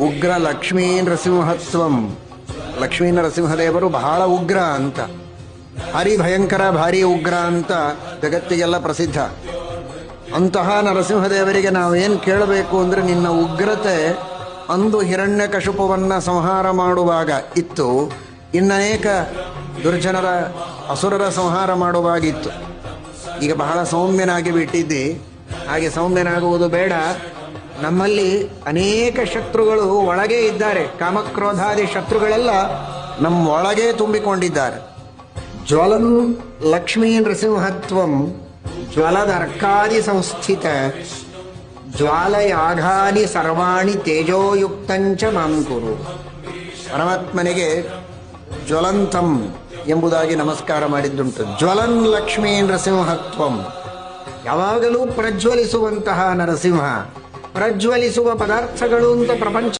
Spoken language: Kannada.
ಉಗ್ರ ಲಕ್ಷ್ಮೀ ನರಸಿಂಹತ್ವಂ. ಲಕ್ಷ್ಮೀ ನರಸಿಂಹದೇವರು ಬಹಳ ಉಗ್ರ ಅಂತ, ಭಾರಿ ಭಯಂಕರ, ಭಾರಿ ಉಗ್ರ ಅಂತ ಜಗತ್ತಿಗೆಲ್ಲ ಪ್ರಸಿದ್ಧ. ಅಂತಹ ನರಸಿಂಹದೇವರಿಗೆ ನಾವೇನು ಕೇಳಬೇಕು ಅಂದರೆ, ನಿನ್ನ ಉಗ್ರತೆ ಅಂದು ಹಿರಣ್ಯಕಶಿಪುವನ್ನು ಸಂಹಾರ ಮಾಡುವಾಗ ಇತ್ತು, ಇನ್ನನೇಕ ದುರ್ಜನರ ಅಸುರರ ಸಂಹಾರ ಮಾಡುವಾಗಿತ್ತು. ಈಗ ಬಹಳ ಸೌಮ್ಯನಾಗಿ ಬಿಟ್ಟಿದ್ದಿ. ಹಾಗೆ ಸೌಮ್ಯನಾಗುವುದು ಬೇಡ. ನಮ್ಮಲ್ಲಿ ಅನೇಕ ಶತ್ರುಗಳು ಒಳಗೆ ಇದ್ದಾರೆ. ಕಾಮಕ್ರೋಧಾದಿ ಶತ್ರುಗಳೆಲ್ಲ ನಮ್ಮ ಒಳಗೆ ತುಂಬಿಕೊಂಡಿದ್ದಾರೆ. ಜ್ವಲನ್ ಲಕ್ಷ್ಮೀ ನೃಸಿಂಹತ್ವಂ ಜ್ವಲದರ್ಕಾದಿ ಸಂಸ್ಥಿತ ಜ್ವಾಲಯಾಘಾನಿ ಸರ್ವಾಣಿ ತೇಜೋಯುಕ್ತಂಚ ಮಾಂ ಕುರು. ಪರಮಾತ್ಮನಿಗೆ ಜ್ವಲಂತಂ ಎಂಬುದಾಗಿ ನಮಸ್ಕಾರ ಮಾಡಿದ್ದುಂಟು. ಜ್ವಲನ್ ಲಕ್ಷ್ಮೀ ನರಸಿಂಹತ್ವಂ, ಯಾವಾಗಲೂ ಪ್ರಜ್ವಲಿಸುವಂತಹ ನರಸಿಂಹ. ಪ್ರಜ್ವಲಿಸುವ ಪದಾರ್ಥಗಳು ಅಂತ ಪ್ರಪಂಚ